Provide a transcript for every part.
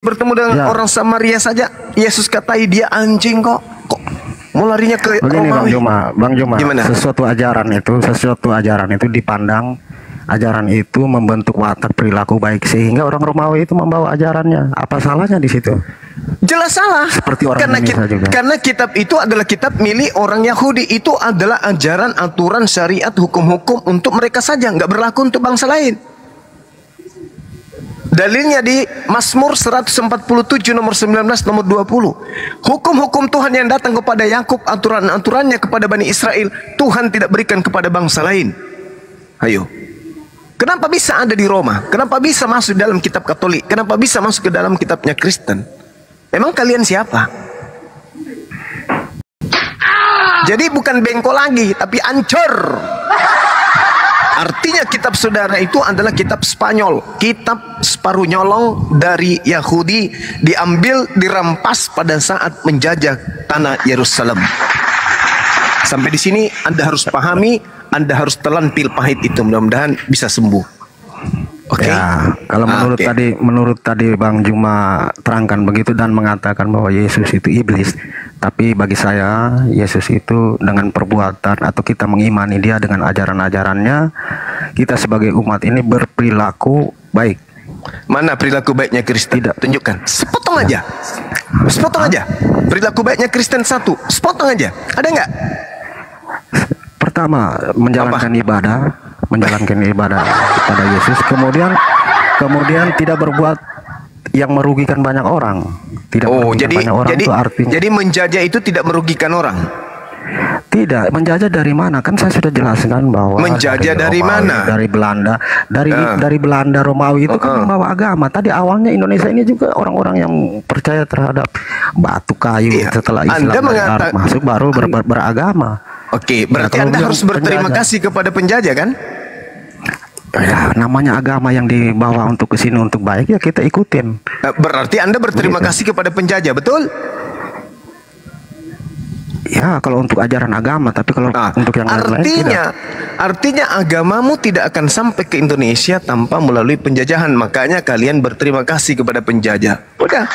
bertemu dengan orang Samaria saja, Yesus katai dia anjing kok. Mau larinya ke Romawi? Bang Juma, gimana? sesuatu ajaran itu dipandang, ajaran itu membentuk watak perilaku baik sehingga orang Romawi itu membawa ajarannya. Apa salahnya di situ? Jelas salah. Seperti orang Indonesia juga. Karena kitab itu adalah kitab milik orang Yahudi. Itu adalah ajaran, aturan, syariat, hukum-hukum untuk mereka saja, nggak berlaku untuk bangsa lain. Dalilnya di Mazmur 147 nomor 19 nomor 20. Hukum-hukum Tuhan yang datang kepada Yakub, aturan-aturannya kepada Bani Israel, Tuhan tidak berikan kepada bangsa lain. Ayo. Kenapa bisa ada di Roma? Kenapa bisa masuk dalam kitab Katolik? Kenapa bisa masuk ke dalam kitabnya Kristen? Emang kalian siapa? Jadi bukan bengkok lagi, tapi ancur. Artinya kitab saudara itu adalah kitab Spanyol, kitab separuh nyolong dari Yahudi, diambil, dirampas pada saat menjajah tanah Yerusalem. Sampai di sini Anda harus pahami, Anda harus telan pil pahit itu, mudah-mudahan bisa sembuh. Oke. Ya, kalau menurut tadi Bang Juma terangkan begitu dan mengatakan bahwa Yesus itu iblis, tapi bagi saya Yesus itu dengan perbuatan atau kita mengimani dia dengan ajaran-ajarannya, kita sebagai umat ini berperilaku baik. Mana perilaku baiknya Kristen? Tidak. Tunjukkan. Sepotong aja. Sepotong aja. Perilaku baiknya Kristen satu. Sepotong aja. Ada nggak? Pertama, menjalankan ibadah kepada Yesus, kemudian tidak berbuat yang merugikan banyak orang. Jadi menjajah itu tidak merugikan orang. Tidak, menjajah dari mana? Kan saya sudah jelaskan bahwa menjajah dari mana? Dari Belanda, dari Belanda Romawi itu kan membawa agama. Tadi awalnya Indonesia ini juga orang-orang yang percaya terhadap batu kayu. Setelah Islam masuk baru beragama. Oke, berarti Anda harus berterima kasih kepada penjajah kan? Ya, namanya agama yang dibawa untuk ke sini untuk baik, ya kita ikutin. Berarti Anda berterima kasih kepada penjajah, betul? Ya, kalau untuk ajaran agama, tapi kalau untuk yang lain tidak. Artinya agamamu tidak akan sampai ke Indonesia tanpa melalui penjajahan. Makanya kalian berterima kasih kepada penjajah. Udah.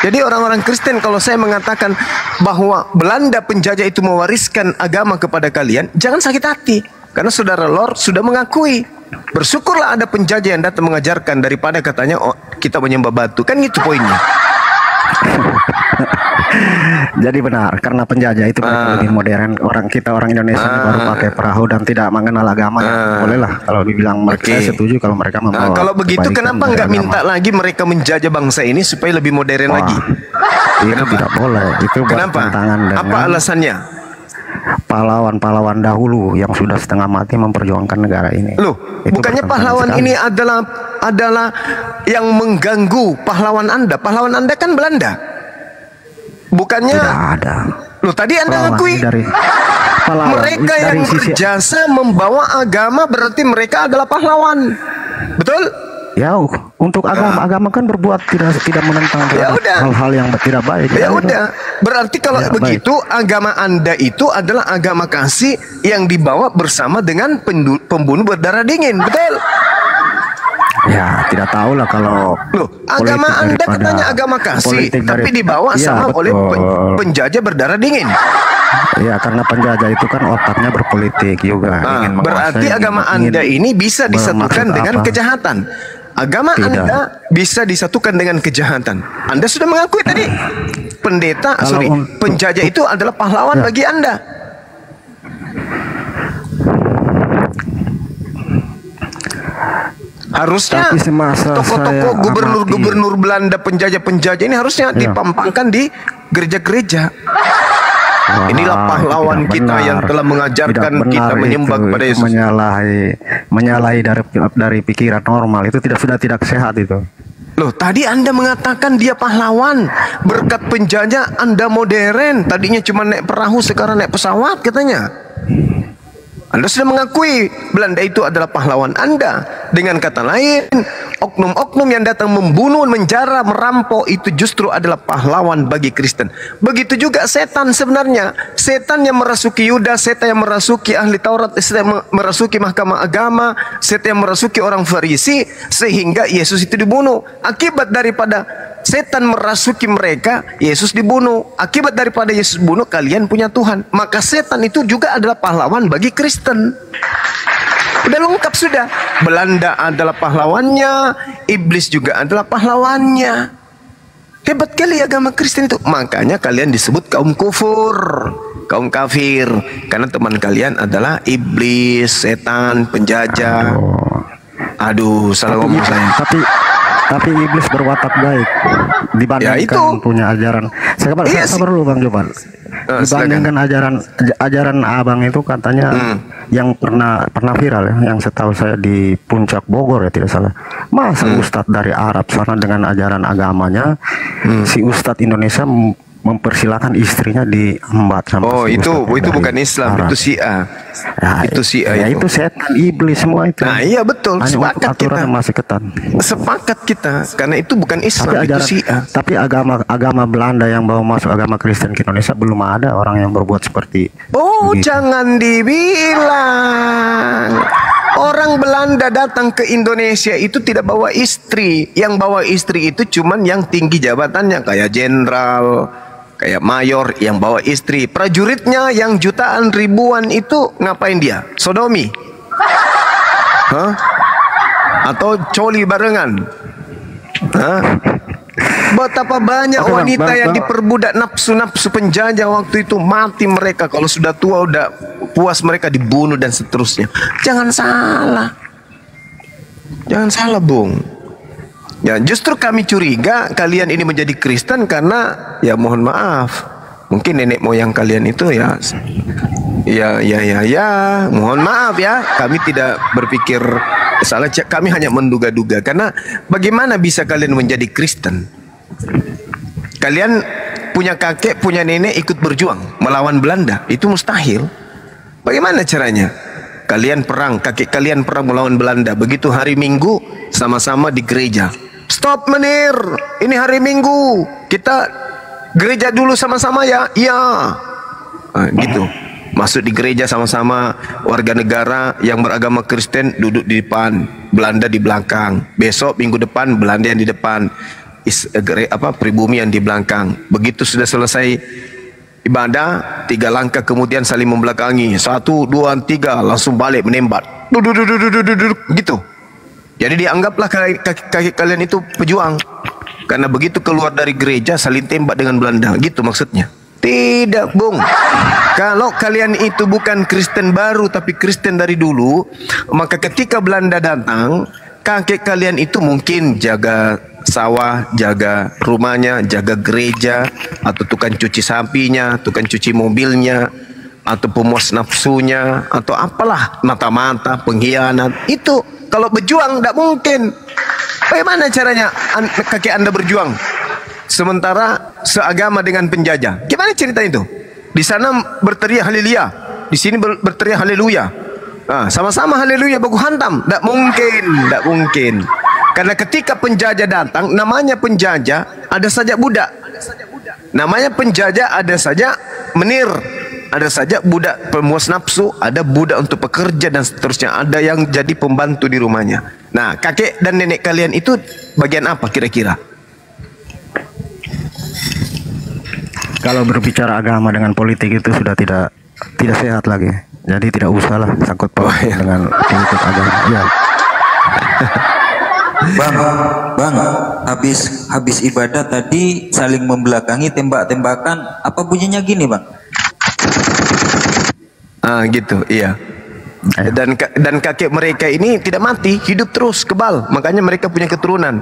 Jadi orang-orang Kristen, kalau saya mengatakan bahwa Belanda penjajah itu mewariskan agama kepada kalian, jangan sakit hati. Karena saudara Lord sudah mengakui. Bersyukurlah ada penjajah yang datang mengajarkan daripada katanya kita menyembah batu. Kan itu poinnya. Jadi benar, karena penjajah itu lebih modern. Orang Indonesia baru pakai perahu dan tidak mengenal agama. Bolehlah kalau dibilang mereka, saya setuju kalau mereka membawa. Kalau begitu kenapa nggak minta lagi mereka menjajah bangsa ini supaya lebih modern lagi? Itu tidak boleh. Itu bertentangan dengan apa alasannya? Pahlawan-pahlawan dahulu yang sudah setengah mati memperjuangkan negara ini. Loh, bukannya pahlawan ini adalah yang mengganggu pahlawan Anda? Pahlawan Anda kan Belanda. Bukannya tidak ada. Loh, tadi Anda ngakui mereka yang berjasa membawa agama, berarti mereka adalah pahlawan. Betul? Ya, untuk agama kan berbuat tidak menentang hal-hal yang tidak baik. Ya udah. Berarti kalau begitu agama Anda itu adalah agama kasih yang dibawa bersama dengan pembunuh berdarah dingin, betul? Ya, tidak tahu lah kalau agama Anda katanya agama kasih, tapi dibawa sama oleh penjajah berdarah dingin. Ya, karena penjajah itu kan otaknya berpolitik juga. Berarti agama Anda ini bisa disatukan dengan kejahatan. Agama Anda bisa disatukan dengan kejahatan. Anda sudah mengakui tadi. Penjajah itu adalah pahlawan bagi Anda. Harusnya tokoh-tokoh gubernur Belanda, penjajah ini harusnya dipampangkan di gereja-gereja. Inilah pahlawan kita yang telah mengajarkan kita menyembah kepada Yesus. Menyalahi dari pikiran normal itu sudah tidak sehat itu. Loh, tadi Anda mengatakan dia pahlawan. Berkat penjajah Anda modern. Tadinya cuma naik perahu, sekarang naik pesawat katanya. Anda sudah mengakui Belanda itu adalah pahlawan Anda. Dengan kata lain, oknum-oknum yang datang membunuh, menjara, merampok itu justru adalah pahlawan bagi Kristen. Begitu juga setan sebenarnya. Setan yang merasuki Yudas, setan yang merasuki ahli Taurat, setan yang merasuki mahkamah agama, setan yang merasuki orang Farisi, sehingga Yesus itu dibunuh. Akibat daripada setan merasuki mereka, Yesus dibunuh. Akibat daripada Yesus bunuh, kalian punya Tuhan. Maka setan itu juga adalah pahlawan bagi Kristen. Udah lengkap sudah. Belanda adalah pahlawannya, iblis juga adalah pahlawannya. Hebat kali agama Kristen itu. Makanya kalian disebut kaum kufur, kaum kafir, karena teman kalian adalah iblis, setan, penjajah. Aduh, salah ngomong saya. Tapi iblis berwatak baik dibandingkan Ya, itu. punya ajaran. Sabar dulu Bang Jopan. Dibandingkan ajaran abang itu katanya yang pernah viral ya, yang setahu saya di Puncak Bogor ya tidak salah. Masa Ustadz dari Arab sana dengan ajaran agamanya, si Ustadz Indonesia mempersilahkan istrinya diembat sama Oh, si itu Ustadz bukan dari Islam, Arab. itu Syiah. Ya, itu Syiah itu setan, iblis semua itu. Nah, iya betul, Hanya sepakat kita. aturan masih ketat. Sepakat kita, karena itu bukan Islam, itu Syiah. Tapi agama Belanda yang bawa masuk agama Kristen ke Indonesia belum ada orang yang berbuat seperti Oh, begitu. jangan dibilang. Orang Belanda datang ke Indonesia itu tidak bawa istri. Yang bawa istri itu cuman yang tinggi jabatannya, kayak jenderal, kayak mayor yang bawa istri. Prajuritnya yang jutaan ribuan itu ngapain dia? Sodomi? Hah? Atau coli barengan? Hah? Betapa banyak Oke, Bang. wanita yang Bang. diperbudak nafsu-nafsu penjajah waktu itu, mati mereka. Kalau sudah tua, udah puas mereka dibunuh dan seterusnya. Jangan salah. Jangan salah, Bung. Ya, justru kami curiga kalian ini menjadi Kristen karena ya mohon maaf, mungkin nenek moyang kalian itu ya mohon maaf ya, kami tidak berpikir salah, kami hanya menduga-duga. Karena bagaimana bisa kalian menjadi Kristen? Kalian punya kakek, punya nenek ikut berjuang melawan Belanda, itu mustahil. Bagaimana caranya? Kalian perang, kakek kalian perang melawan Belanda. Begitu hari Minggu sama-sama di gereja. Stop menir, ini hari Minggu, kita gereja dulu sama-sama ya. Iya, gitu. Masuk di gereja sama-sama, warga negara yang beragama Kristen duduk di depan, Belanda di belakang. Besok minggu depan Belanda yang di depan, pribumi yang di belakang. Begitu sudah selesai ibadah, 3 langkah kemudian saling membelakangi. 1, 2, 3 langsung balik menembak. Gitu. Jadi dianggaplah kaki kalian itu pejuang. Karena begitu keluar dari gereja saling tembak dengan Belanda. Gitu maksudnya. Tidak, Bung. Kalau kalian itu bukan Kristen baru tapi Kristen dari dulu, maka ketika Belanda datang, kakek kalian itu mungkin jaga sawah, jaga rumahnya, jaga gereja, atau tukang cuci sapinya, tukang cuci mobilnya, atau pemuas nafsunya, atau apalah, mata-mata, pengkhianat. Itu kalau berjuang tidak mungkin. Bagaimana caranya kakek Anda berjuang sementara seagama dengan penjajah? Gimana cerita itu? Di sana berteriak haleluya, di sini berteriak haleluya. Sama-sama haleluya baku hantam. Tidak mungkin, tidak mungkin. Karena ketika penjajah datang, namanya penjajah ada saja budak. Namanya penjajah ada saja menir, ada saja budak pemuas nafsu, ada budak untuk pekerja dan seterusnya. Ada yang jadi pembantu di rumahnya. Nah, kakek dan nenek kalian itu bagian apa kira-kira? Kalau berbicara agama dengan politik itu sudah tidak sehat lagi. Jadi tidak usahlah sangkut pautkan dengan politik agama. Ya. Bang, habis ibadah tadi saling membelakangi, tembak-tembakan. Apa bunyinya gini, Bang? Gitu, iya. Dan kakek mereka ini tidak mati, hidup terus, kebal. Makanya mereka punya keturunan.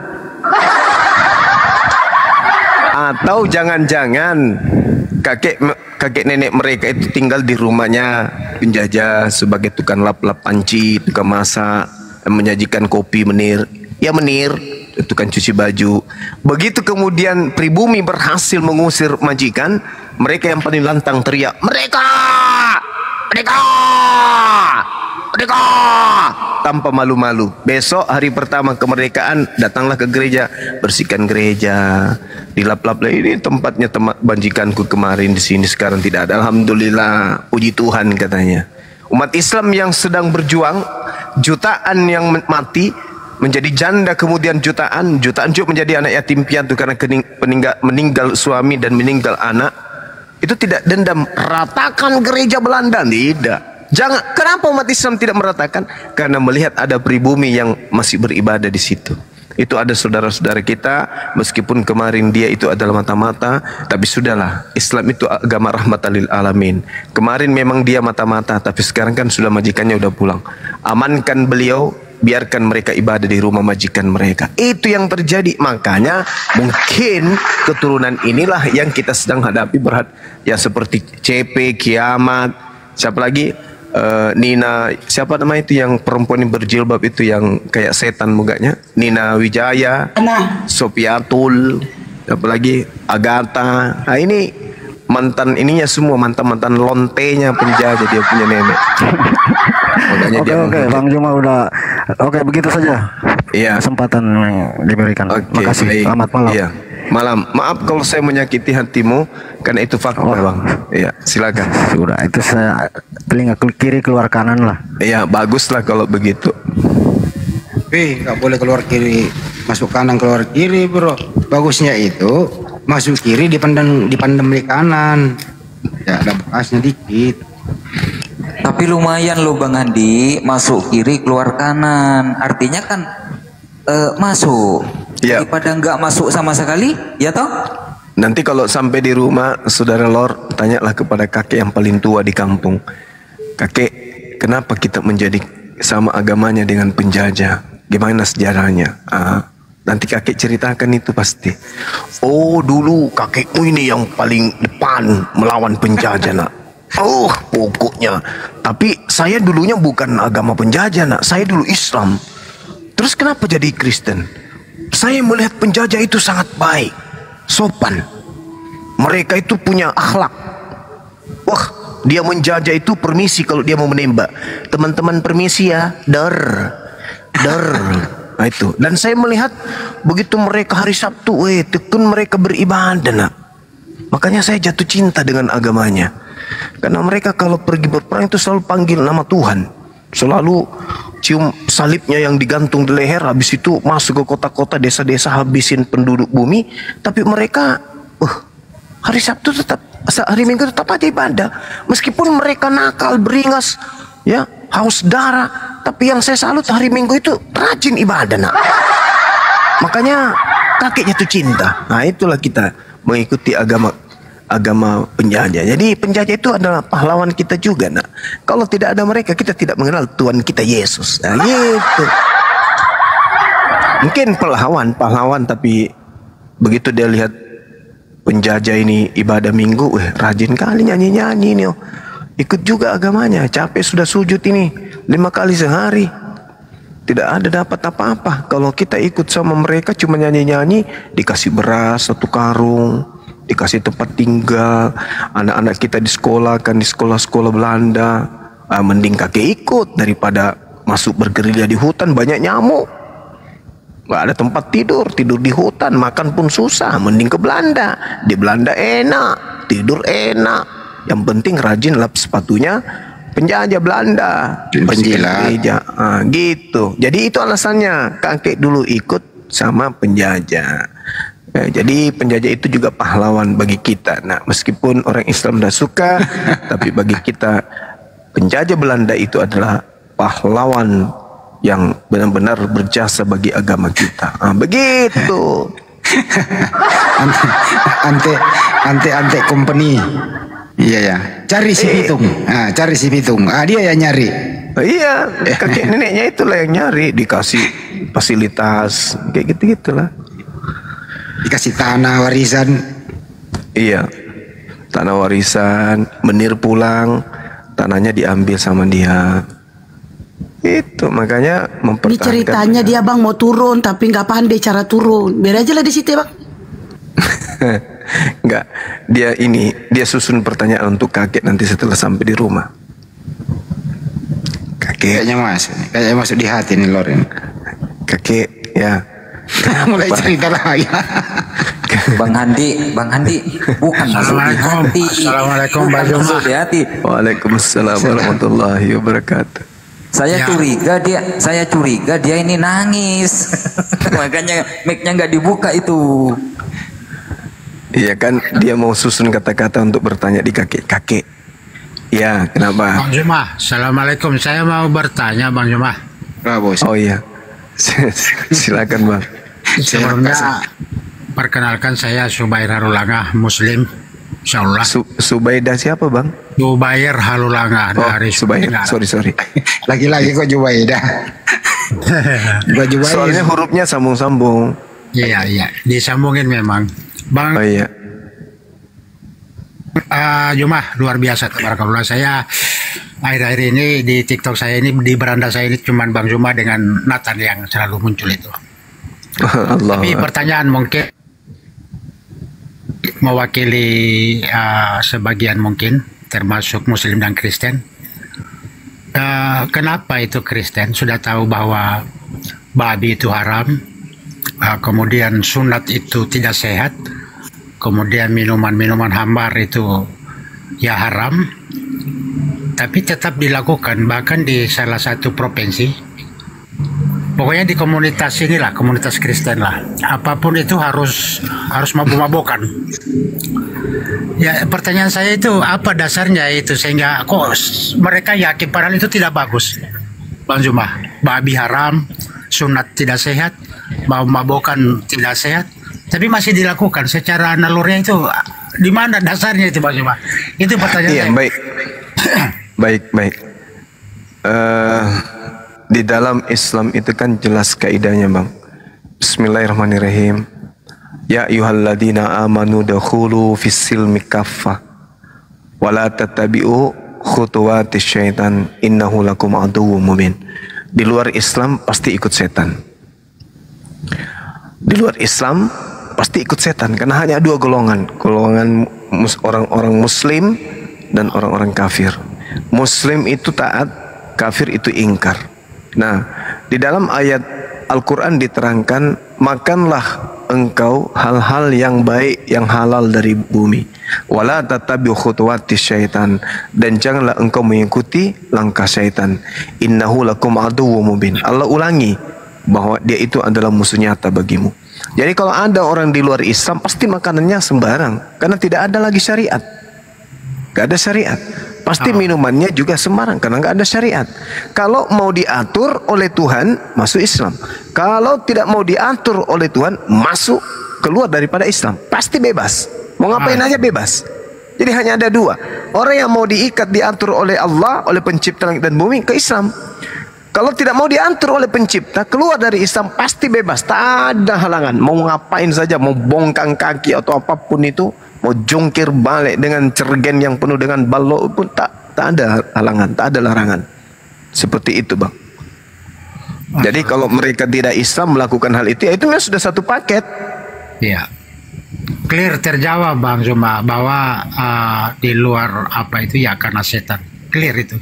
Atau jangan-jangan kakek nenek mereka itu tinggal di rumahnya penjajah sebagai tukang lap-lap panci, tukang masak, menyajikan kopi menir. Ya menir, tukang cuci baju. Begitu kemudian pribumi berhasil mengusir majikan, mereka yang paling lantang teriak, mereka, tanpa malu-malu. Besok hari pertama kemerdekaan, datanglah ke gereja, bersihkan gereja, dilap-lap. Ini tempatnya banjikanku kemarin, di sini sekarang tidak ada. Alhamdulillah, puji Tuhan katanya. Umat Islam yang sedang berjuang, jutaan yang mati, menjadi janda kemudian jutaan juga menjadi anak yatim piatu karena meninggal suami dan meninggal anak. Itu tidak dendam. Ratakan gereja Belanda, tidak. Jangan. Kenapa umat Islam tidak meratakan? Karena melihat ada pribumi yang masih beribadah di situ. Itu ada saudara-saudara kita, meskipun kemarin dia itu adalah mata-mata, tapi sudahlah, Islam itu agama rahmatan lil alamin. Kemarin memang dia mata-mata, tapi sekarang kan sudah majikannya udah pulang. Amankan beliau, biarkan mereka ibadah di rumah majikan mereka. Itu yang terjadi. Makanya mungkin keturunan inilah yang kita sedang hadapi berat. Ya seperti CP, Kiamat, siapa lagi? Nina, siapa nama itu yang perempuan yang berjilbab itu yang kayak setan mukanya? Nina Wijaya, Sopiatul, apa lagi? Agatha. Nah ini mantan ininya semua, mantan-mantan lontenya penjajah dia punya nenek. Oke, Bang Juma udah. Oke, begitu saja. Iya. Kesempatan yang diberikan. Makasih. Selamat malam. Iya. Malam. Maaf kalau saya menyakiti hatimu, karena itu fakta, Bang. Iya, silakan. Sudah, itu saya telinga kiri keluar kanan lah. Iya, baguslah kalau begitu. Nggak boleh keluar kiri, masuk kanan keluar kiri, bro. Bagusnya itu masuk kiri dipandang di kanan. Ya, ada bekasnya dikit. Tapi lumayan loh Bang Andi, masuk kiri keluar kanan. Artinya kan masuk. Ya. Daripada nggak masuk sama sekali, ya toh? Nanti kalau sampai di rumah, saudara Lor, tanyalah kepada kakek yang paling tua di kampung. Kakek, kenapa kita menjadi sama agamanya dengan penjajah? Gimana sejarahnya? Nanti kakek ceritakan itu pasti. Oh, dulu kakekmu ini yang paling depan melawan penjajah, nak. Oh, pokoknya. Tapi saya dulunya bukan agama penjajah, nak. Saya dulu Islam. Terus kenapa jadi Kristen? Saya melihat penjajah itu sangat baik, sopan. Mereka itu punya akhlak. Wah, dia menjajah itu permisi kalau dia mau menembak. Teman-teman permisi ya, der. Nah itu. Dan saya melihat begitu mereka hari Sabtu, tekun mereka beribadah, nak. Makanya saya jatuh cinta dengan agamanya. Karena mereka kalau pergi berperang itu selalu panggil nama Tuhan. Selalu cium salibnya yang digantung di leher. Habis itu masuk ke kota-kota, desa-desa, habisin penduduk bumi. Tapi mereka hari Sabtu tetap, hari Minggu tetap aja ibadah. Meskipun mereka nakal, beringas, ya, haus darah, tapi yang saya salut hari Minggu itu rajin ibadah, nak. Makanya kakek jatuh cinta. Nah itulah kita mengikuti agama penjajah. Jadi penjajah itu adalah pahlawan kita juga, nak. Kalau tidak ada mereka, kita tidak mengenal Tuhan kita Yesus. Nah gitu. Mungkin pahlawan, tapi begitu dia lihat penjajah ini ibadah minggu, rajin kali nyanyi-nyanyi nih. Ikut juga agamanya. Capek sudah sujud ini 5 kali sehari. Tidak ada dapat apa-apa. Kalau kita ikut sama mereka cuma nyanyi-nyanyi, dikasih beras 1 karung, dikasih tempat tinggal, anak-anak kita di sekolah kan di sekolah-sekolah Belanda. Mending kakek ikut daripada masuk bergerilya di hutan, banyak nyamuk, nggak ada tempat tidur di hutan, makan pun susah. Mending ke Belanda. Di Belanda enak, tidur enak, yang penting rajin lap sepatunya penjajah Belanda, penjilat. Gitu. Jadi itu alasannya kakek dulu ikut sama penjajah. Jadi penjajah itu juga pahlawan bagi kita. Nah, meskipun orang Islam tidak suka, tapi bagi kita penjajah Belanda itu adalah pahlawan yang benar-benar berjasa bagi agama kita. Begitu. Ante company. Iya ya. Cari si Pitung. Cari si Pitung. Dia yang nyari. Iya, kakek neneknya itulah yang nyari, dikasih fasilitas kayak gitu-gitulah. Dikasih tanah warisan. Iya, tanah warisan. Menir pulang, tanahnya diambil sama dia. Itu makanya mempertahankan. Ini ceritanya dia bang mau turun tapi nggak pandai cara turun. Biar aja lah di situ bang. Enggak, dia susun pertanyaan untuk kakek nanti setelah sampai di rumah. Kakek, kayaknya masuk di hati nih Loren. Kakek, ya. Mulai cerita lagi. Bang Handi, bukan masuk di hati. Assalamualaikum Bang Juma. Masuk di hati. Waalaikumsalam warahmatullahi wabarakatuh. Saya curiga dia ini nangis. Makanya mic-nya nggak dibuka itu. Iya kan, dia mau susun kata-kata untuk bertanya di kakek. Ya, kenapa? Bang Juma, Assalamualaikum. Saya mau bertanya Bang Juma. Bos. Oh iya. Silakan Bang. Sebelumnya perkenalkan saya Subair Harulanga, Muslim. Insyaallah. Subaidah siapa Bang? Subair Harulanga dari Subair. Sorry. Lagi-lagi kok Jubaida. Soalnya hurufnya sambung-sambung. Iya, disambungin memang. Bang. Oh iya. Juma, luar biasa tabarakallah. Saya akhir-akhir ini di TikTok saya ini, di beranda saya ini cuman Bang Juma dengan Nathan yang selalu muncul itu. Allah. Tapi pertanyaan mungkin mewakili sebagian mungkin termasuk Muslim dan Kristen. Kenapa itu Kristen sudah tahu bahwa babi itu haram, kemudian sunat itu tidak sehat, kemudian minuman-minuman hambar itu ya haram, tapi tetap dilakukan bahkan di salah satu provinsi. Pokoknya di komunitas inilah, komunitas Kristen lah, apapun itu harus mabuk-mabukan. Ya, pertanyaan saya itu apa dasarnya itu sehingga kok mereka yakin padahal itu tidak bagus, Bang Juma. Babi haram, sunat tidak sehat, mabuk-mabukan tidak sehat, tapi masih dilakukan secara nalurnya. Itu di mana dasarnya itu Bang Juma? Itu pertanyaan saya. Baik. Di dalam Islam itu kan jelas kaidahnya Bang. Bismillahirrahmanirrahim. Ya ayyuhalladzina amanu dakhulu fis-silmi kaffah wa la tattabi'u khutuwatis syaitan innahu lakum aduwwum mubin. Di luar Islam pasti ikut setan. Di luar Islam pasti ikut setan karena hanya dua golongan orang-orang muslim dan orang-orang kafir. Muslim itu taat, kafir itu ingkar. Nah, di dalam ayat Al-Quran diterangkan, makanlah engkau hal-hal yang baik, yang halal dari bumi. Wala tatabi'u khutuwatis syaitan, dan janganlah engkau mengikuti langkah syaitan. Innahu lakum aduwwum mubin. Allah ulangi bahwa dia itu adalah musuh nyata bagimu. Jadi kalau ada orang di luar Islam pasti makanannya sembarang karena tidak ada lagi syariat. Gak ada syariat. Pasti minumannya juga sembarang karena nggak ada syariat. Kalau mau diatur oleh Tuhan, masuk Islam. Kalau tidak mau diatur oleh Tuhan, masuk keluar daripada Islam. Pasti bebas. Mau ngapain aja bebas. Jadi hanya ada dua. Orang yang mau diikat, diatur oleh Allah, oleh pencipta langit dan bumi, ke Islam. Kalau tidak mau diatur oleh pencipta, keluar dari Islam, pasti bebas. Tak ada halangan. Mau ngapain saja, mau bongkang kaki atau apapun itu, mau jungkir balik dengan cergen yang penuh dengan balok pun tak ada halangan, tak ada larangan. Seperti itu Bang. Jadi kalau mereka tidak Islam melakukan hal itu, ya itu memang sudah satu paket. Iya. Clear terjawab Bang Juma bahwa di luar apa itu ya karena setan. Clear itu.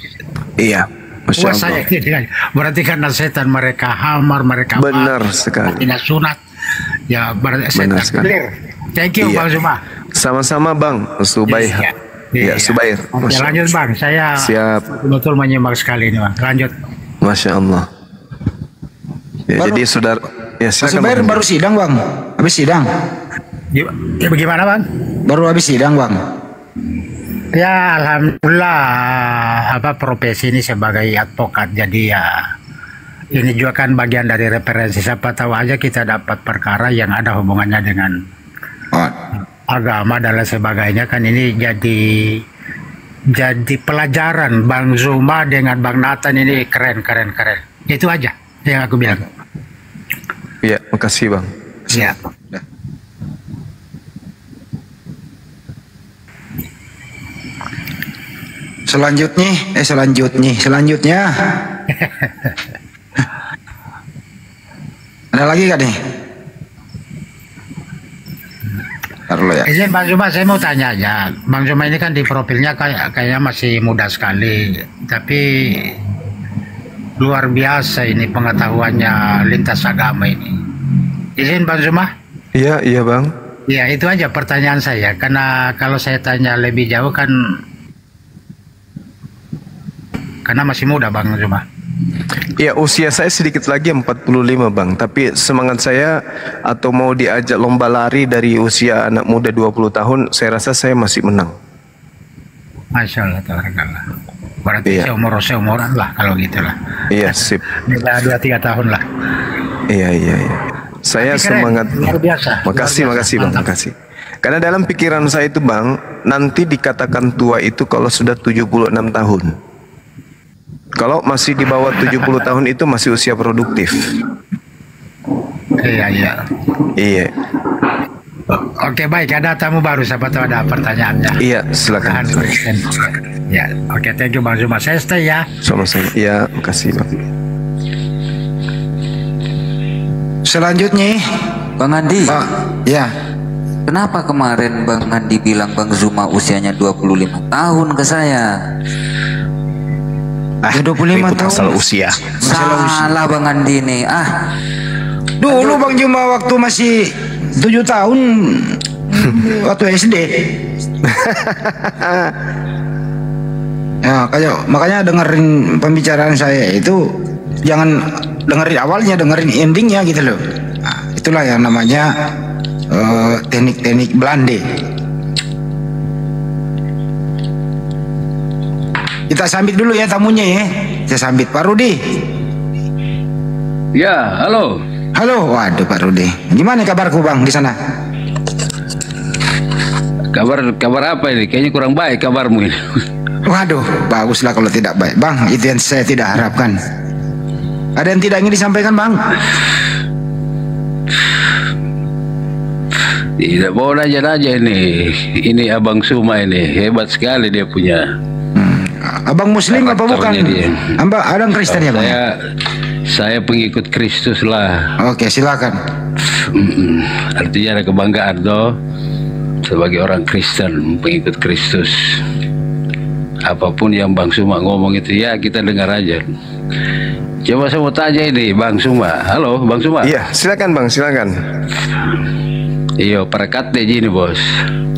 Iya. Masya Allah. Berarti karena setan mereka hamar, mereka benar sekali. Tidak sunat. Ya berarti setan. Clear. Thank you Bang Juma. Sama-sama Bang Subair. Iya, Subair. Oke, lanjut Bang. Saya betul menyimak sekali ini Bang. Lanjut. Masya Allah. Ya, jadi saudara, ya Subair baru sidang Bang. Habis sidang. Ya, bagaimana Bang? Baru habis sidang Bang. Ya alhamdulillah profesi ini sebagai advokat, jadi ya ini juga kan bagian dari referensi. Siapa tahu aja kita dapat perkara yang ada hubungannya dengan agama dan lain sebagainya, kan ini jadi pelajaran. Bang Zuma dengan Bang Nathan ini keren. Itu aja yang aku bilang. Iya, makasih Bang. Siap. Selanjutnya. Ada lagi gak nih? Ya. Izin Bang Zuma, saya mau tanya aja. Bang Zuma ini kan di profilnya kayaknya masih muda sekali, tapi luar biasa ini pengetahuannya lintas agama ini. Izin Bang Zuma? Iya Bang. Ya itu aja pertanyaan saya, karena kalau saya tanya lebih jauh kan karena masih muda Bang Zuma. Ya, usia saya sedikit lagi 45 Bang, tapi semangat saya atau mau diajak lomba lari dari usia anak muda 20 tahun, saya rasa saya masih menang. Masya Allah, tabarakallah. Berarti Iya. seumuran lah kalau gitu lah. Iya, sip. Beda 2-3 tahun lah. Iya. Saya Tapi keren, semangat. luar biasa. Makasih Luar biasa, Bang, mantap. makasih. Karena dalam pikiran saya itu Bang, nanti dikatakan tua itu kalau sudah 76 tahun. Kalau masih di bawah 70 tahun itu masih usia produktif. Iya. Iya. Oke, baik, ada tamu baru, siapa tahu ada pertanyaannya. Iya, silakan. Ya, oke, thank you Bang Zuma. Saya stay ya. Sama-sama. Iya, makasih Bang. Selanjutnya, Bang Andi, Pak, ya, kenapa kemarin Bang Andi bilang Bang Zuma usianya 25 tahun ke saya? ya 25 itu tahun. masalah usia. Salah Bang Andi nih. Dulu Bang Juma waktu masih 7 tahun waktu SD. Ya, makanya dengerin pembicaraan saya itu jangan dengerin awalnya, dengerin endingnya gitu loh. Nah, itulah yang namanya teknik-teknik Belanda. Kita sambit dulu ya tamunya ya. Saya sambit Pak Rudi. Ya, halo. Halo, waduh Pak Rudi. Gimana kabarku Bang di sana? Kabar apa ini? Kayaknya kurang baik kabarmu ini. Waduh, baguslah kalau tidak baik Bang. Itu yang saya tidak harapkan. Ada yang tidak ingin disampaikan Bang? Tidak mau nanya-nanya ini. Ini Abang Suma ini hebat sekali dia punya. Abang Muslim apa bukan? Karakternya dia. Abang Kristen ya Bang? Saya pengikut Kristus lah. Oke, silakan. Artinya ada kebanggaan toh sebagai orang Kristen, pengikut Kristus. Apapun yang Bang Suma ngomong itu ya kita dengar aja. Coba saya mau tanya ini Bang Suma. Halo Bang Suma. Iya, silakan Bang, silakan. Iya, perekat deh gini bos.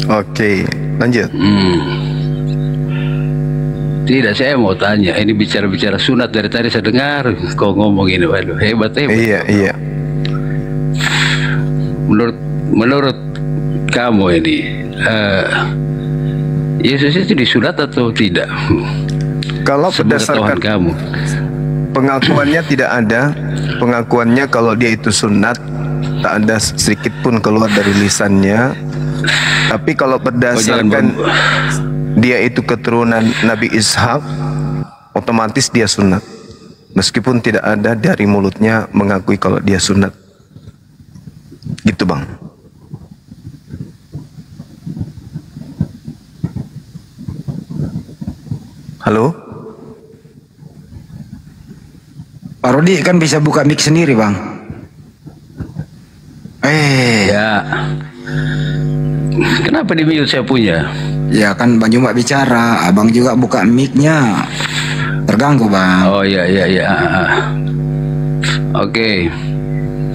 Oke, lanjut. Tidak, saya mau tanya. Ini bicara-bicara sunat dari tadi saya dengar kau ngomong ini. Waduh, hebat. Iya. Menurut kamu ini, Yesus itu disunat atau tidak? Kalau Sepengetahuan berdasarkan kamu. pengakuannya tidak ada. Pengakuannya kalau dia itu sunat, tak ada sedikit pun keluar dari lisannya. Tapi kalau berdasarkan dia itu keturunan Nabi Ishak, otomatis dia sunat. Meskipun tidak ada dari mulutnya mengakui kalau dia sunat. Gitu Bang. Halo? Pak Rudi kan bisa buka mic sendiri Bang. Ya. Kenapa di mute saya punya? Ya kan Bang Juma bicara, Abang juga buka mic-nya. Terganggu Bang. Oh iya. Oke.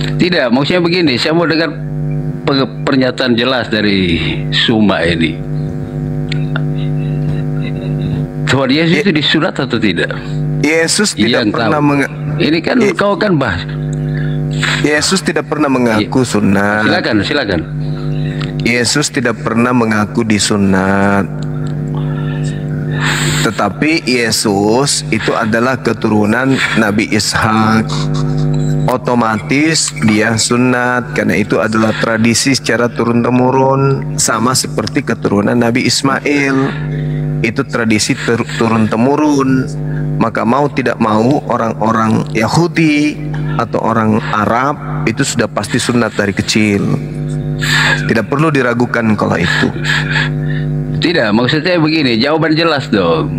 Tidak, maksudnya begini, saya mau dengar pernyataan jelas dari Suma ini. Tuhan Yesus itu disunat atau tidak? Yesus tidak pernah ini kan kau kan bahas. Yesus tidak pernah mengaku sunat. Silakan. Yesus tidak pernah mengaku disunat. Tetapi Yesus itu adalah keturunan Nabi Ishak. Otomatis dia sunat karena itu adalah tradisi secara turun-temurun, sama seperti keturunan Nabi Ismail. Itu tradisi turun-temurun. Maka mau tidak mau orang-orang Yahudi atau orang Arab itu sudah pasti sunat dari kecil. Tidak perlu diragukan kalau itu. Tidak, maksudnya begini, jawaban jelas dong.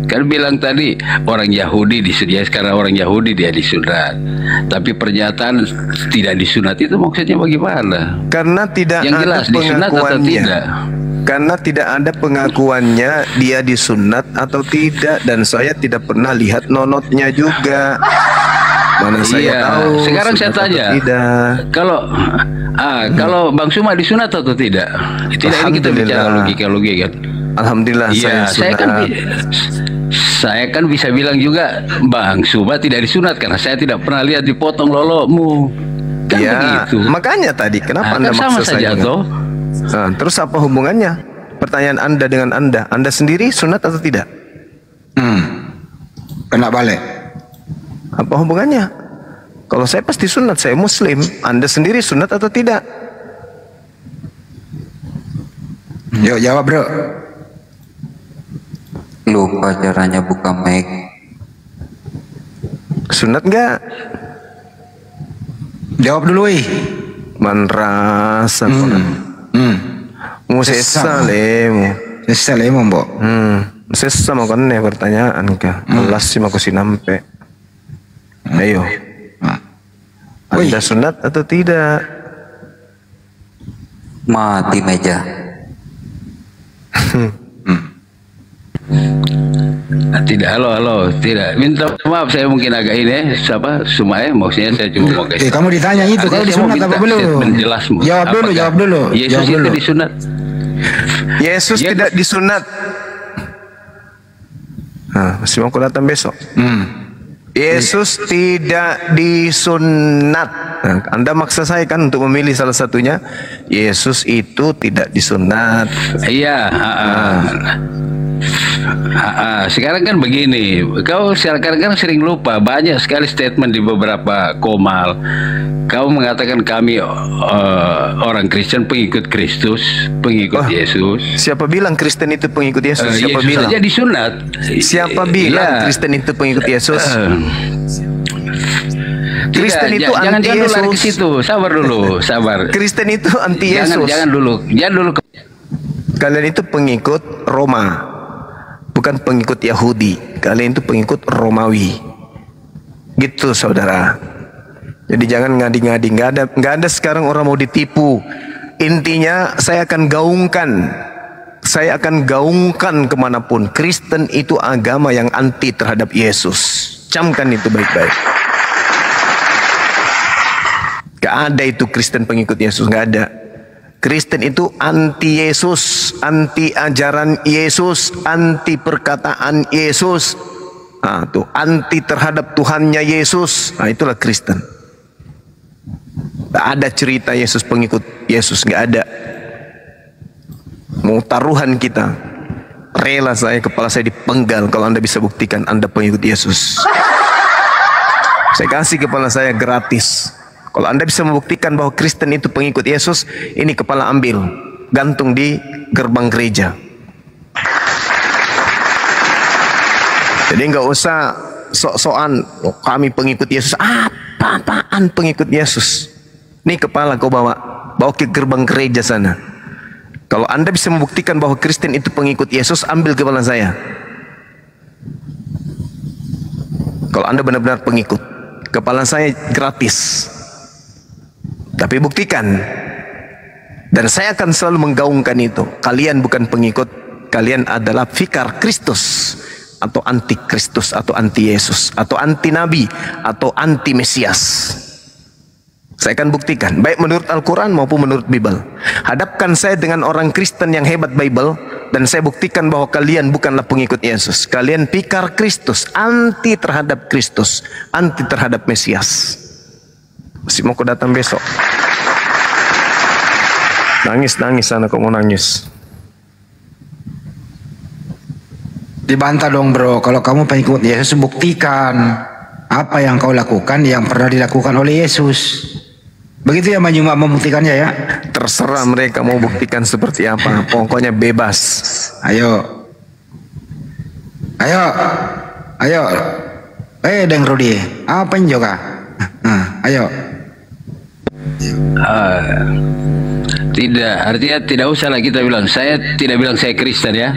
Kan bilang tadi orang Yahudi disunat, sekarang orang Yahudi dia disunat. Tapi pernyataan tidak disunat itu maksudnya bagaimana? Karena tidak yang ada jelas disunat atau tidak. Karena tidak ada pengakuannya dia disunat atau tidak, dan saya tidak pernah lihat nonotnya juga. Mana saya tahu. Sekarang saya tanya, kalau Bang Suma disunat atau tidak? Tidak, ini kita bicara logika kan. Alhamdulillah saya Saya kan bisa bilang juga, Bang Suma tidak disunat karena saya tidak pernah lihat dipotong lolokmu. Kan Ya, begitu. makanya tadi kenapa Anda Kan sama maksa saja saya? toh. Nah, terus apa hubungannya? Pertanyaan Anda dengan Anda sendiri sunat atau tidak? Kena balik. Apa hubungannya? Kalau saya pasti sunat, saya muslim. Anda sendiri sunat atau tidak? Yuk jawab bro. Lupa caranya buka mic. Sunat enggak? Jawab dulu ih. Manrasa Musesa lemu. Sesal emang mbok. Musesa makan pertanyaan ka. Allah sih mau sinampe. Ayo. Anda sunat atau tidak? Mati meja. Tidak, halo, tidak. Minta maaf, saya mungkin agak ini, siapa? Sumai, maksudnya saya cuma mau kasih. Kamu ditanya itu, Artinya kau saya mau disunat apa minta belum? statement jelasmu. Jawab dulu, Apakah jawab dulu. Yesus Jawab itu dulu. disunat. Yesus tidak disunat. Nah, masih mau datang besok. Yesus tidak disunat. Nah, Anda maksa saya kan untuk memilih salah satunya. Yesus itu tidak disunat. Iya. Sekarang kan begini, kau sekarang kan sering lupa banyak sekali statement di beberapa komal. Kau mengatakan kami orang Kristen pengikut Kristus, pengikut Yesus. Siapa bilang Kristen itu pengikut Yesus? Siapa Yesus bilang? saja disunat. Siapa bilang Iya. Kristen itu pengikut Yesus? Tidak, Kristen itu jangan anti dulu lari ke Yesus. situ. Sabar dulu, sabar. Kristen itu anti Yesus. Jangan dulu. Kalian itu pengikut Roma, bukan pengikut Yahudi. Kalian itu pengikut Romawi. Gitu saudara. Jadi jangan ngadi-ngadi. Nggak ada sekarang orang mau ditipu. Intinya saya akan gaungkan kemanapun. Kristen itu agama yang anti terhadap Yesus. Camkan itu baik-baik. Gak ada itu Kristen pengikut Yesus, gak ada. Kristen itu anti Yesus, anti ajaran Yesus, anti perkataan Yesus. Nah, tuh anti terhadap Tuhannya Yesus. Nah, itulah Kristen. Gak ada cerita Yesus pengikut Yesus, gak ada. Mau taruhan kita, rela saya, kepala saya dipenggal kalau Anda bisa buktikan Anda pengikut Yesus. Saya kasih kepala saya gratis. Kalau Anda bisa membuktikan bahwa Kristen itu pengikut Yesus, ini kepala ambil, gantung di gerbang gereja. Jadi nggak usah sok-sokan, oh, kami pengikut Yesus. Apa-apaan pengikut Yesus? Ini kepala kau bawa ke gerbang gereja sana. Kalau Anda bisa membuktikan bahwa Kristen itu pengikut Yesus, ambil kepala saya. Kalau Anda benar-benar pengikut, kepala saya gratis. Tapi buktikan. Dan saya akan selalu menggaungkan itu. Kalian bukan pengikut, kalian adalah fikar Kristus, atau anti Kristus, atau anti Yesus, atau anti Nabi, atau anti Mesias. Saya akan buktikan, baik menurut Al-Quran maupun menurut Bible. Hadapkan saya dengan orang Kristen yang hebat Bible, dan saya buktikan bahwa kalian bukanlah pengikut Yesus. Kalian pikar Kristus, anti terhadap Kristus, anti terhadap Mesias. Masih mau kau datang besok? Nangis sana, kau mau nangis. Dibantah dong bro, kalau kamu pengikut Yesus buktikan apa yang kau lakukan yang pernah dilakukan oleh Yesus. Begitu ya Manjuma membuktikannya ya. Terserah mereka mau buktikan seperti apa, pokoknya bebas. Ayo. Deng Rudi, apa yang juga? Ayo. Tidak, artinya tidak usahlah kita bilang. Saya tidak bilang saya Kristen ya.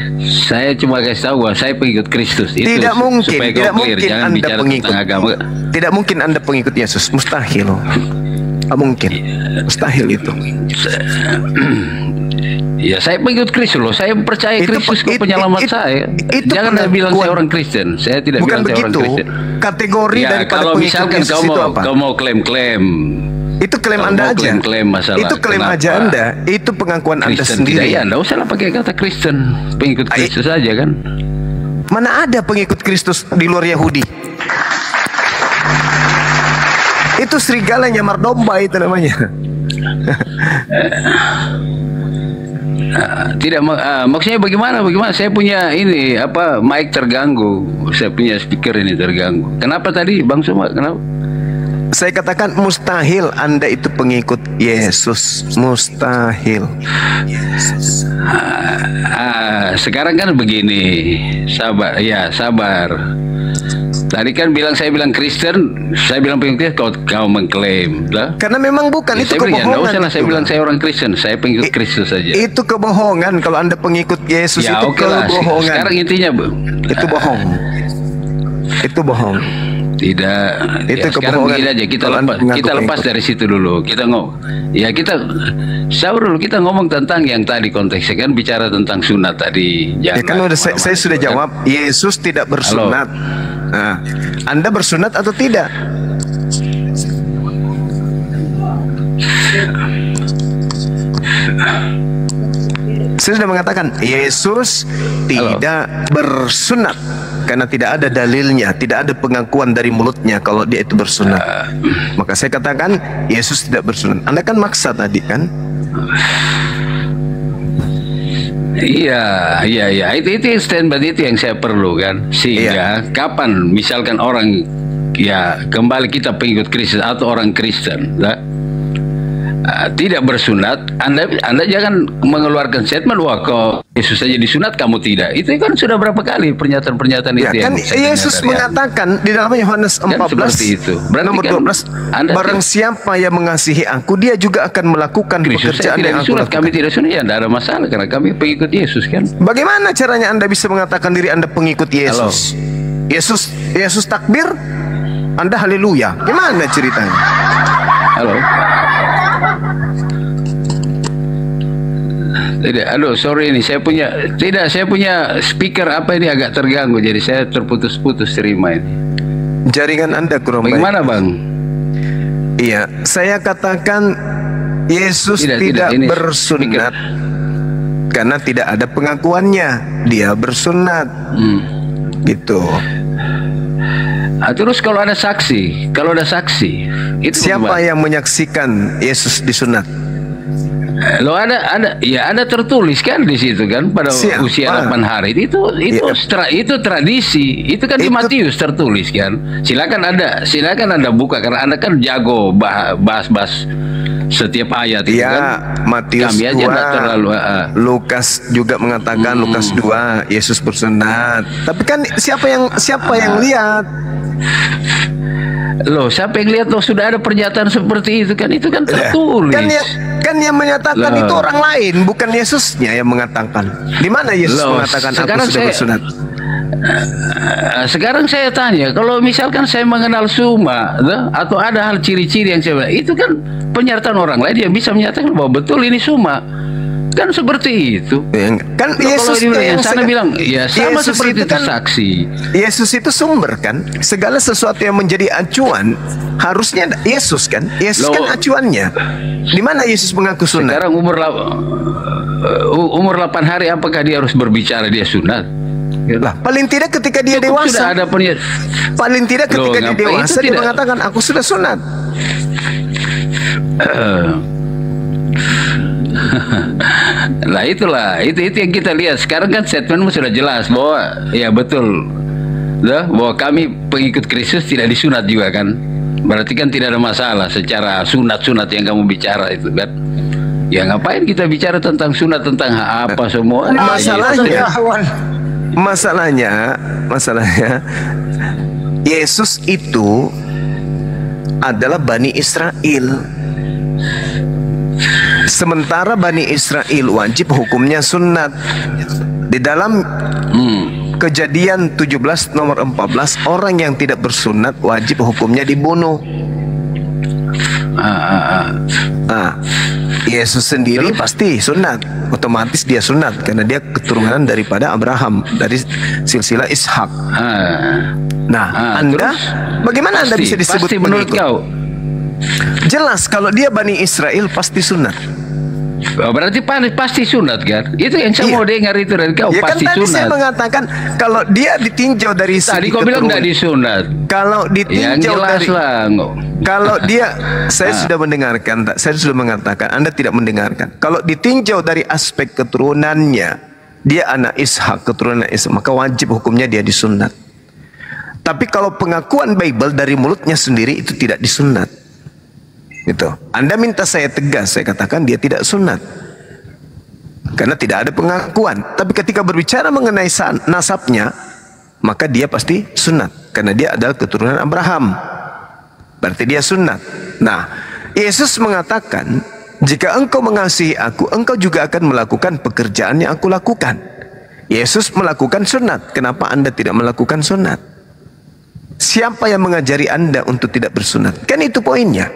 Saya cuma kasih tahu bahwa saya pengikut Kristus. Itu Tidak mungkin, supaya tidak kau clear. mungkin Jangan Anda bicara pengikut. tentang agama. Tidak mungkin Anda pengikut Yesus, mustahil. Tidak mungkin, mustahil itu. Ya saya pengikut Kristus loh. Saya percaya Kristus kok penyelamat saya. Jangan bilang saya orang Kristen. Saya tidak Bukan bilang saya orang begitu. Kristen. Kategori Ya, daripada kalau pengikut misalkan Yesus itu apa? kau mau klaim-klaim, Itu klaim kalau Anda mau aja. klaim-klaim masalah Itu klaim kenapa aja Anda. Itu pengakuan Anda Kristen sendiri. tidak, ya, enggak usahlah pakai kata Kristen. Pengikut Kristus saja kan. Mana ada pengikut Kristus di luar Yahudi? Itu serigala nyamar domba itu namanya. Tidak, maksudnya bagaimana? Saya punya ini apa, mic terganggu, saya punya speaker ini terganggu. Kenapa tadi Bang Suma? Kenapa? Saya katakan mustahil Anda itu pengikut Yesus, mustahil. Sekarang kan begini, sabar, ya sabar. Tadi kan saya bilang Kristen, saya bilang pengikut, kau mengklaim lah. Karena memang bukan, itu kebohongan. Ya, saya bilang saya orang Kristen, saya pengikut Kristus saja. Itu kebohongan kalau Anda pengikut Yesus, ya, itu kebohongan. Sekarang intinya itu bohong. Itu bohong. Tidak. Itu ya, sekarang begini aja, kita lepas dari situ dulu. Kita sabar dulu, kita ngomong tentang yang tadi konteksnya kan bicara tentang sunat tadi. Ya kan udah saya sudah jawab, Yesus tidak bersunat. Nah, Anda bersunat atau tidak? Saya sudah mengatakan Yesus tidak bersunat karena tidak ada dalilnya, tidak ada pengakuan dari mulutnya kalau dia itu bersunat. Maka saya katakan Yesus tidak bersunat. Anda kan maksa tadi kan? Iya. Itu statement itu yang saya perlu kan. Sehingga kapan misalkan orang kembali kita pengikut Kristus atau orang Kristen, tidak bersunat, Anda jangan mengeluarkan statement wah kok Yesus saja disunat kamu tidak. Itu kan sudah berapa kali pernyataan-pernyataan itu kan Yesus mengatakan di dalam Yohanes 14 itu. nomor 12, barang siapa yang mengasihi aku, dia juga akan melakukan pekerjaan yang aku lakukan. Kami tidak sunat, ya tidak ada masalah karena kami pengikut Yesus kan. Bagaimana caranya Anda bisa mengatakan diri Anda pengikut Yesus? Yesus takbir, Anda haleluya. Gimana ceritanya? Halo. Tidak, aduh sorry ini saya punya speaker apa ini agak terganggu jadi saya terputus-putus terima ini. Jaringan Anda kurang baik. Bagaimana Bang? Iya, saya katakan Yesus tidak bersunat karena tidak ada pengakuannya dia bersunat. Gitu. Terus kalau ada saksi itu siapa yang menyaksikan Yesus disunat? Lo ada tertulis kan di situ kan pada usia 8 hari itu tradisi itu kan di Matius tertulis kan. Silakan anda buka karena Anda kan jago bahas setiap ayat itu kan. Matius 2, Lukas juga mengatakan Lukas 2 Yesus bersunat. Tapi kan siapa yang lihat? Loh, siapa yang lihat? Sudah ada pernyataan seperti itu kan tertulis. Kan yang menyatakan itu orang lain, bukan Yesusnya yang mengatakan. Di mana Yesus mengatakan aku sudah bersunat? Sekarang saya tanya, kalau misalkan saya mengenal Suma atau ada hal ciri-ciri yang saya itu kan pernyataan orang lain yang bisa menyatakan bahwa betul ini Suma. Kan seperti itu. Kan Yesus yang sana bilang ya sama Yesus seperti itu kan, saksi. Yesus itu sumber kan. Segala sesuatu yang menjadi acuan harusnya Yesus kan. Yesus kan acuannya. Di mana Yesus mengaku sunat? Sekarang umur 8 hari apakah dia harus berbicara dia sunat? Lah, paling tidak ketika dia dewasa. Paling tidak ketika dia dewasa dia mengatakan aku sudah sunat. Nah itulah itu yang kita lihat sekarang kan statementmu sudah jelas bahwa ya betul bahwa kami pengikut Kristus tidak disunat juga kan, berarti kan tidak ada masalah secara sunat yang kamu bicara itu kan. Ya ngapain kita bicara tentang sunat tentang apa semua? Masalahnya Yesus itu adalah Bani Israel. Sementara Bani Israel wajib hukumnya sunat. Di dalam Kejadian 17 nomor 14, orang yang tidak bersunat wajib hukumnya dibunuh. Yesus sendiri pasti sunat, otomatis dia sunat karena dia keturunan daripada Abraham, dari silsilah Ishak. Anda terus? Bagaimana Anda bisa disebut menurut kau? Jelas kalau dia Bani Israel pasti sunat. Berarti pasti sunat kan? Itu yang saya mau dengar itu dari kau, Ya kan pasti tadi sunat. saya mengatakan kalau dia ditinjau dari Tadi segi kau bilang keturunan. tidak disunat. Kalau Yang ditinjau jelas dari lah. kalau dia saya sudah mendengarkan, saya sudah mengatakan Anda tidak mendengarkan. Kalau ditinjau dari aspek keturunannya, dia anak Ishak, keturunan Ishak, maka wajib hukumnya dia disunat. Tapi kalau pengakuan Bible dari mulutnya sendiri itu tidak disunat. Gitu. Anda minta saya tegas, saya katakan dia tidak sunat. Karena tidak ada pengakuan. Tapi ketika berbicara mengenai nasabnya, maka dia pasti sunat. Karena dia adalah keturunan Abraham. Berarti dia sunat. Nah, Yesus mengatakan, jika engkau mengasihi aku, engkau juga akan melakukan pekerjaan yang aku lakukan. Yesus melakukan sunat. Kenapa Anda tidak melakukan sunat? Siapa yang mengajari Anda untuk tidak bersunat? Kan itu poinnya.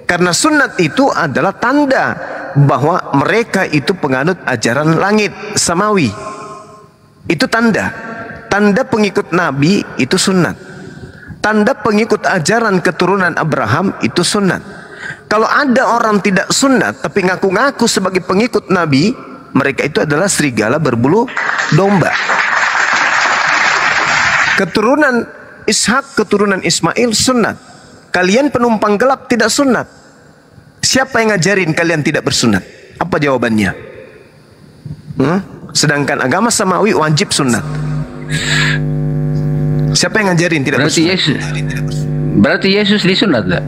Karena sunat itu adalah tanda bahwa mereka itu penganut ajaran langit samawi. Itu tanda. Tanda pengikut Nabi itu sunat. Tanda pengikut ajaran keturunan Abraham itu sunat. Kalau ada orang tidak sunat tapi ngaku-ngaku sebagai pengikut Nabi, mereka itu adalah serigala berbulu domba. Keturunan Ishak, keturunan Ismail sunat. Kalian penumpang gelap tidak sunat. Siapa yang ngajarin kalian tidak bersunat? Apa jawabannya? Sedangkan agama samawi wajib sunat. Siapa yang ngajarin tidak bersunat? Berarti Yesus disunat tak?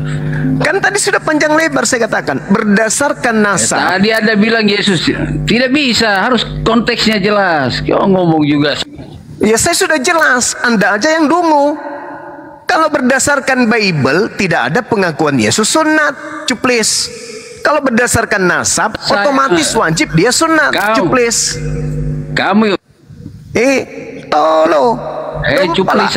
Kan tadi sudah panjang lebar saya katakan. Berdasarkan nasab. Tadi ada bilang Yesus tidak bisa, harus konteksnya jelas. Kau ngomong juga. Ya saya sudah jelas. Anda aja yang dungu. Kalau berdasarkan Bible tidak ada pengakuan Yesus sunat, cuplis. Kalau berdasarkan nasab, otomatis wajib dia sunat, cuplis. Kamu tolo. Cuplis,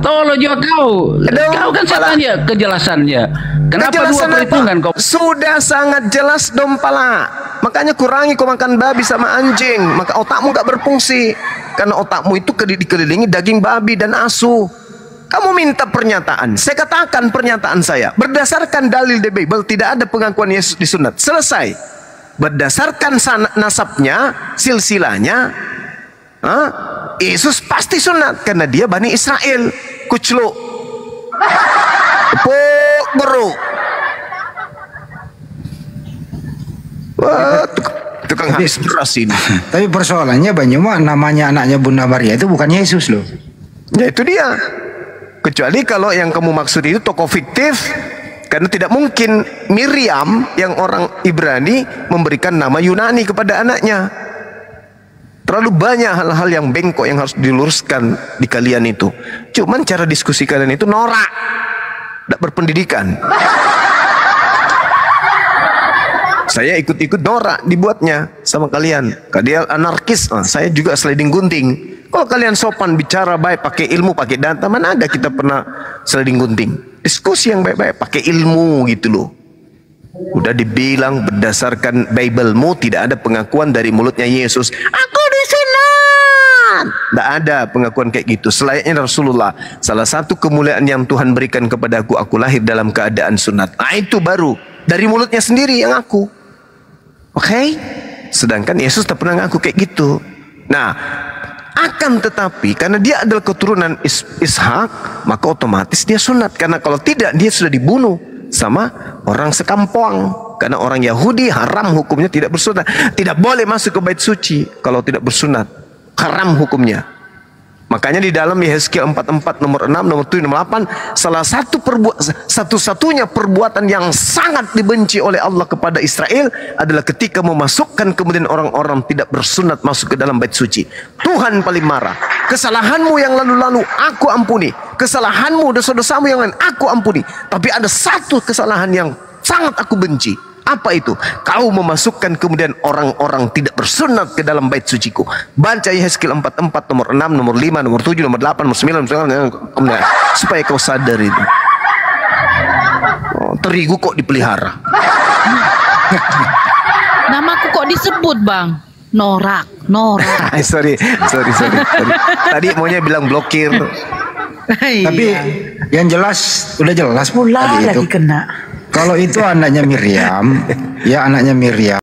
tolo juga kau. Kau kan saya tanya kejelasannya. Kenapa Kejelasan dua perhitungan kau? Sudah sangat jelas dompala. Makanya kurangi kau makan babi sama anjing, maka otakmu gak berfungsi. Karena otakmu itu dikelilingi daging babi dan asu. Kamu minta pernyataan, saya katakan pernyataan saya berdasarkan dalil di Bible tidak ada pengakuan Yesus disunat. Selesai. Berdasarkan nasabnya, silsilahnya, Yesus pasti sunat karena dia Bani Israel. Kuclu, bro. Wah, tukang habis beras ini. Tapi persoalannya Banyuma, namanya anaknya Bunda Maria itu bukan Yesus loh. Ya itu dia. Kecuali kalau yang kamu maksud itu tokoh fiktif. Karena tidak mungkin Miriam yang orang Ibrani memberikan nama Yunani kepada anaknya. Terlalu banyak hal-hal yang bengkok yang harus diluruskan di kalian itu. Cuman cara diskusi kalian itu norak, tidak berpendidikan. Saya ikut-ikut norak dibuatnya sama kalian. Kalian anarkis, saya juga sliding gunting. Kalau kalian sopan bicara baik, pakai ilmu, pakai data, mana ada kita pernah sliding gunting? Diskusi yang baik-baik, pakai ilmu gitu loh. Udah dibilang berdasarkan Bible-mu tidak ada pengakuan dari mulutnya Yesus. Aku disunat. Tidak ada pengakuan kayak gitu. Selayaknya Rasulullah. Salah satu kemuliaan yang Tuhan berikan kepadaku, aku lahir dalam keadaan sunat. Nah itu baru dari mulutnya sendiri yang aku. Oke? Sedangkan Yesus tak pernah ngaku kayak gitu. Nah, akan tetapi karena dia adalah keturunan Ishak, maka otomatis dia sunat. Karena kalau tidak dia sudah dibunuh sama orang sekampung. Karena orang Yahudi haram hukumnya tidak bersunat. Tidak boleh masuk ke bait suci kalau tidak bersunat. Haram hukumnya. Makanya di dalam Yehezkiel 44 nomor 6, nomor 7, nomor 8, salah satu satu-satunya perbuatan yang sangat dibenci oleh Allah kepada Israel adalah ketika memasukkan kemudian orang-orang tidak bersunat masuk ke dalam bait suci. Tuhan paling marah. Kesalahanmu yang lalu-lalu aku ampuni. Kesalahanmu, dosa-dosamu yang lain aku ampuni. Tapi ada satu kesalahan yang sangat aku benci. Apa itu? Kau memasukkan kemudian orang-orang tidak bersunat ke dalam bait suciku. Baca Yehezkiel 44 nomor 6, nomor 5, nomor 7, nomor 8, nomor 9, nomor 9 supaya kau sadar itu. Terigu kok dipelihara. Namaku kok disebut bang? Norak. sorry. Tadi maunya bilang blokir. Tapi yang jelas udah jelas Pula tadi lagi itu. kena. Kalau itu anaknya Miriam, ya anaknya Miriam.